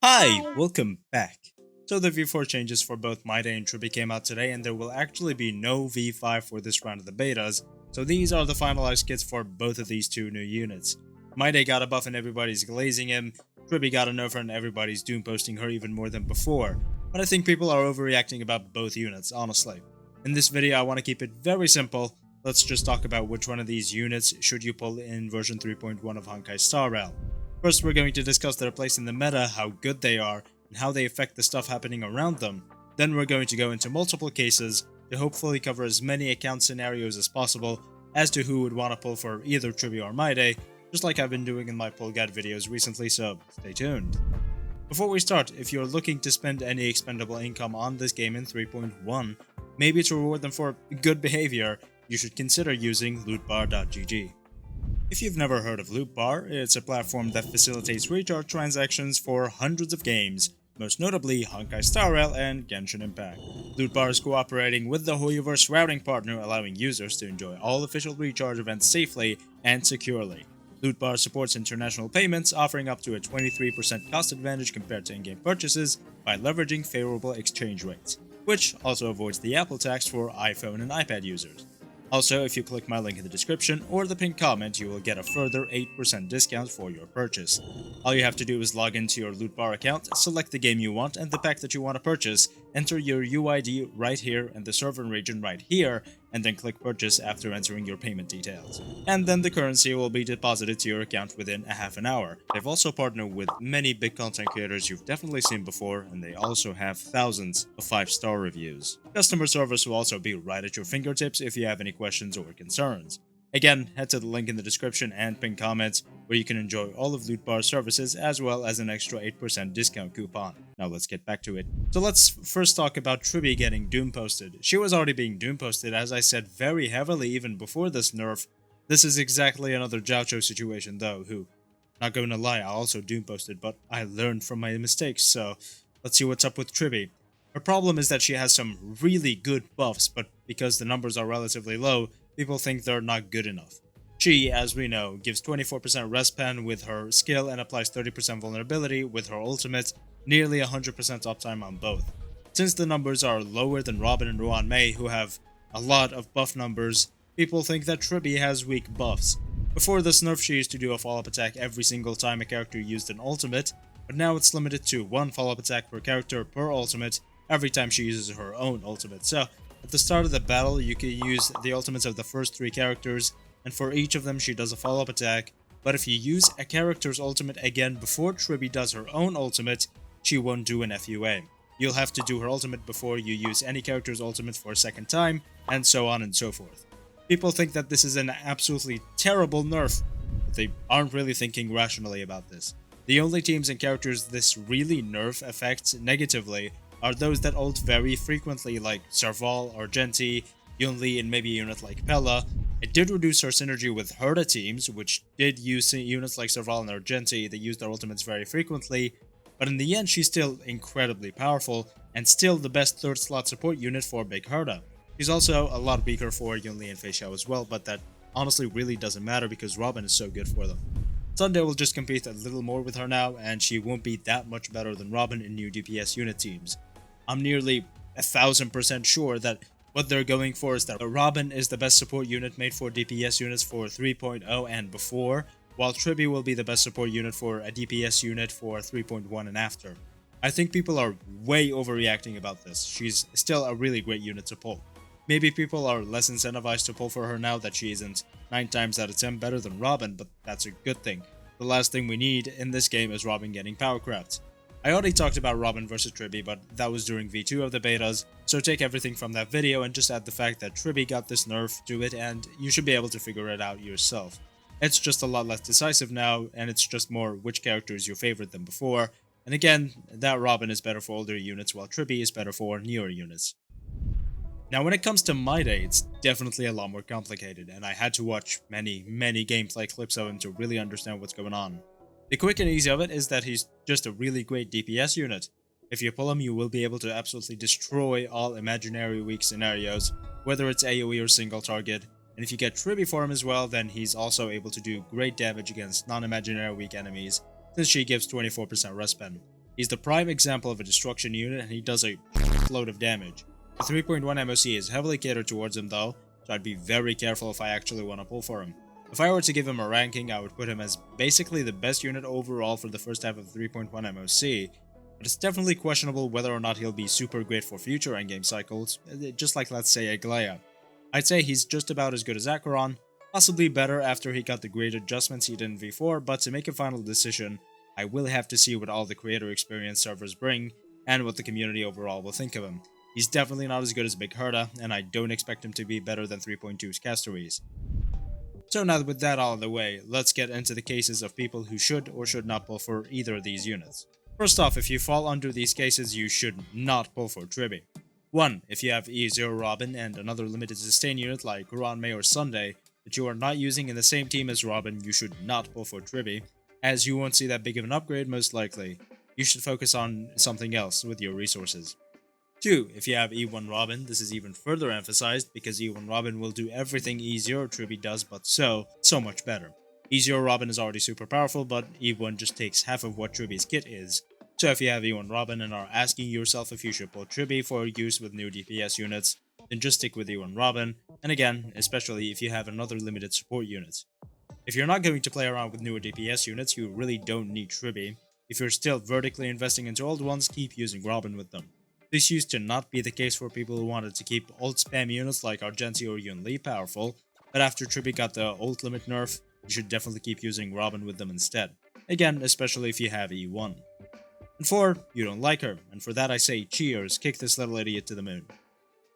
Hi, welcome back. So the V4 changes for both MYDEI and Tribbie came out today, and there will actually be no V5 for this round of the betas, so these are the finalized kits for both of these two new units. MYDEI got a buff and everybody's glazing him, Tribbie got a nerf and everybody's doom posting her even more than before, but I think people are overreacting about both units, honestly. In this video I want to keep it very simple, let's just talk about which one of these units should you pull in version 3.1 of Honkai Star Rail. First, we're going to discuss their place in the meta, how good they are, and how they affect the stuff happening around them. Then we're going to go into multiple cases to hopefully cover as many account scenarios as possible as to who would want to pull for either Tribbie or MYDEI, just like I've been doing in my pull guide videos recently, so stay tuned. Before we start, if you're looking to spend any expendable income on this game in 3.1, maybe to reward them for good behavior, you should consider using lootbar.gg. If you've never heard of Lootbar, it's a platform that facilitates recharge transactions for hundreds of games, most notably Honkai Star Rail and Genshin Impact. Lootbar is cooperating with the Hoyoverse routing partner, allowing users to enjoy all official recharge events safely and securely. Lootbar supports international payments, offering up to a 23% cost advantage compared to in-game purchases by leveraging favorable exchange rates, which also avoids the Apple tax for iPhone and iPad users. Also, if you click my link in the description or the pinned comment, you will get a further 8% discount for your purchase. All you have to do is log into your Lootbar account, select the game you want and the pack that you want to purchase, enter your UID right here and the server region right here, and then click purchase after entering your payment details. And then the currency will be deposited to your account within a half an hour. They've also partnered with many big content creators you've definitely seen before, and they also have thousands of 5-star reviews. Customer service will also be right at your fingertips if you have any questions or concerns. Again, head to the link in the description and pinned comments where you can enjoy all of Lootbar's services as well as an extra 8% discount coupon. Now let's get back to it. So let's first talk about Tribbie getting doom posted. She was already being doom posted, as I said, very heavily even before this nerf. This is exactly another Joucho situation though, who, not going to lie, I also doom posted, but I learned from my mistakes, so let's see what's up with Tribbie. Her problem is that she has some really good buffs, but because the numbers are relatively low, people think they're not good enough. She, as we know, gives 24% respan with her skill and applies 30% vulnerability with her ultimate, nearly 100% uptime on both. Since the numbers are lower than Robin and Ruan-Mei, who have a lot of buff numbers, people think that Tribbie has weak buffs. Before this nerf, she used to do a follow-up attack every single time a character used an ultimate, but now it's limited to one follow-up attack per character per ultimate every time she uses her own ultimate. So, at the start of the battle, you can use the ultimates of the first 3 characters, and for each of them she does a follow-up attack, but if you use a character's ultimate again before Tribbie does her own ultimate, she won't do an FUA. You'll have to do her ultimate before you use any character's ultimate for a second time, and so on and so forth. People think that this is an absolutely terrible nerf, but they aren't really thinking rationally about this. The only teams and characters this really nerf affects negatively are those that ult very frequently, like Serval, Argenti, Yunli, and maybe a unit like Pella. It did reduce her synergy with Herda teams, which did use units like Serval and Argenti that used their ultimates very frequently, but in the end she's still incredibly powerful, and still the best 3rd slot support unit for Big Herda. She's also a lot weaker for Yunli and Fei Xiao as well, but that honestly really doesn't matter because Robin is so good for them. Sunday will just compete a little more with her now, and she won't be that much better than Robin in new DPS unit teams. I'm nearly 1000% sure that what they're going for is that Robin is the best support unit made for DPS units for 3.0 and before, while Tribbie will be the best support unit for a DPS unit for 3.1 and after. I think people are way overreacting about this. She's still a really great unit to pull. Maybe people are less incentivized to pull for her now that she isn't 9 times out of 10 better than Robin, but that's a good thing. The last thing we need in this game is Robin getting power crept. I already talked about Robin versus Tribbie, but that was during V2 of the betas, so take everything from that video and just add the fact that Tribbie got this nerf to it and you should be able to figure it out yourself. It's just a lot less decisive now, and it's just more which character is your favorite than before, and again, that Robin is better for older units while Tribbie is better for newer units. Now when it comes to MYDEI, it's definitely a lot more complicated, and I had to watch many gameplay clips of him to really understand what's going on. The quick and easy of it is that he's just a really great DPS unit. If you pull him, you will be able to absolutely destroy all imaginary weak scenarios, whether it's AoE or single target, and if you get Tribbie for him as well, then he's also able to do great damage against non-imaginary weak enemies, since she gives 24% respan. He's the prime example of a destruction unit and he does a load of damage. The 3.1 MOC is heavily catered towards him though, so I'd be very careful if I actually want to pull for him. If I were to give him a ranking, I would put him as basically the best unit overall for the first half of 3.1 MOC, but it's definitely questionable whether or not he'll be super great for future endgame cycles, just like let's say Aglaia. I'd say he's just about as good as Acheron, possibly better after he got the great adjustments he did in V4, but to make a final decision, I will have to see what all the creator experience servers bring, and what the community overall will think of him. He's definitely not as good as Big Herda, and I don't expect him to be better than 3.2's Castories. So now with that all out of the way, let's get into the cases of people who should or should not pull for either of these units. First off, if you fall under these cases, you should not pull for Tribbie. 1. If you have E0 Robin and another limited sustain unit like Ron May or Sunday that you are not using in the same team as Robin, you should not pull for Tribbie, as you won't see that big of an upgrade most likely. You should focus on something else with your resources. 2. If you have E1 Robin, this is even further emphasized because E1 Robin will do everything E0 Tribbie does but so much better. E0 Robin is already super powerful, but E1 just takes half of what Tribbie's kit is. So if you have E1 Robin and are asking yourself if you should pull Tribbie for use with new DPS units, then just stick with E1 Robin, and again, especially if you have another limited support unit. If you're not going to play around with newer DPS units, you really don't need Tribbie. If you're still vertically investing into old ones, keep using Robin with them. This used to not be the case for people who wanted to keep ult spam units like Argenti or Yun Li powerful, but after Tribbie got the ult limit nerf, you should definitely keep using Robin with them instead. Again, especially if you have E1. And 4, you don't like her, and for that I say cheers, kick this little idiot to the moon.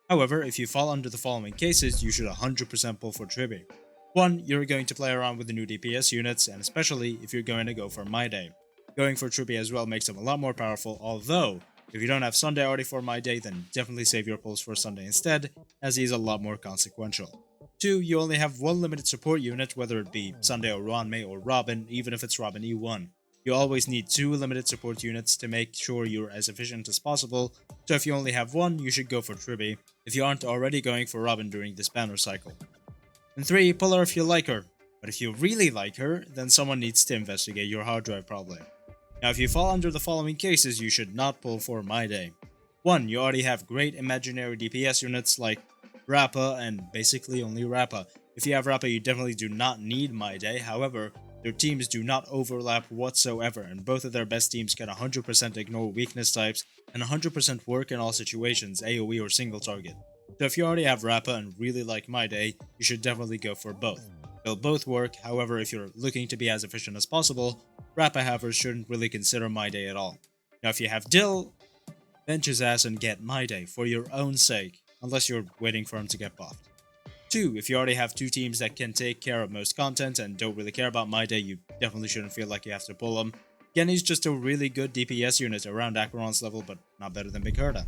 However, if you fall under the following cases, you should 100% pull for Tribbie. 1, you're going to play around with the new DPS units, and especially if you're going to go for MYDEI. Going for Tribbie as well makes him a lot more powerful, although if you don't have Sunday already for MYDEI, then definitely save your pulls for Sunday instead, as he's a lot more consequential. 2, you only have one limited support unit, whether it be Sunday or Ron May or Robin, even if it's Robin E1. You always need 2 limited support units to make sure you're as efficient as possible, so if you only have one, you should go for Tribbie, if you aren't already going for Robin during this banner cycle. And 3, pull her if you like her, but if you really like her, then someone needs to investigate your hard drive probably. Now if you fall under the following cases, you should not pull for MYDEI. 1, you already have great imaginary DPS units like Rappa and basically only Rappa. If you have Rappa, you definitely do not need MYDEI, however, their teams do not overlap whatsoever, and both of their best teams can 100% ignore weakness types and 100% work in all situations, AoE or single target. So if you already have Rappa and really like MYDEI, you should definitely go for both. They'll both work, however if you're looking to be as efficient as possible, Rappa havers shouldn't really consider MYDEI at all. Now if you have Dill, bench his ass and get MYDEI for your own sake, unless you're waiting for him to get buffed. 2, if you already have 2 teams that can take care of most content and don't really care about MYDEI, you definitely shouldn't feel like you have to pull him. Again, he's just a really good DPS unit around Acheron's level, but not better than Big Herda.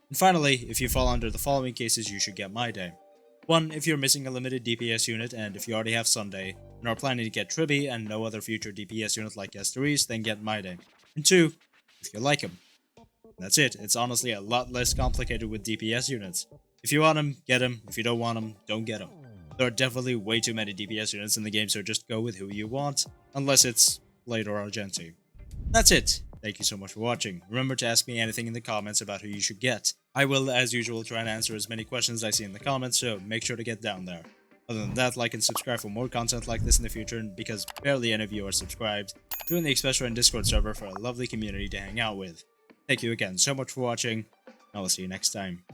And finally, if you fall under the following cases, you should get MYDEI. 1, if you're missing a limited DPS unit, and if you already have Sunday, and are planning to get Tribbie and no other future DPS unit like Castories, then get MYDEI. And 2, if you like him. That's it, it's honestly a lot less complicated with DPS units. If you want him, get him. If you don't want him, don't get him. There are definitely way too many DPS units in the game, so just go with who you want, unless it's Blade or Argenti. That's it. Thank you so much for watching. Remember to ask me anything in the comments about who you should get. I will, as usual, try and answer as many questions I see in the comments, so make sure to get down there. Other than that, like and subscribe for more content like this in the future, and because barely any of you are subscribed, join the Express and Discord server for a lovely community to hang out with. Thank you again so much for watching, and I will see you next time.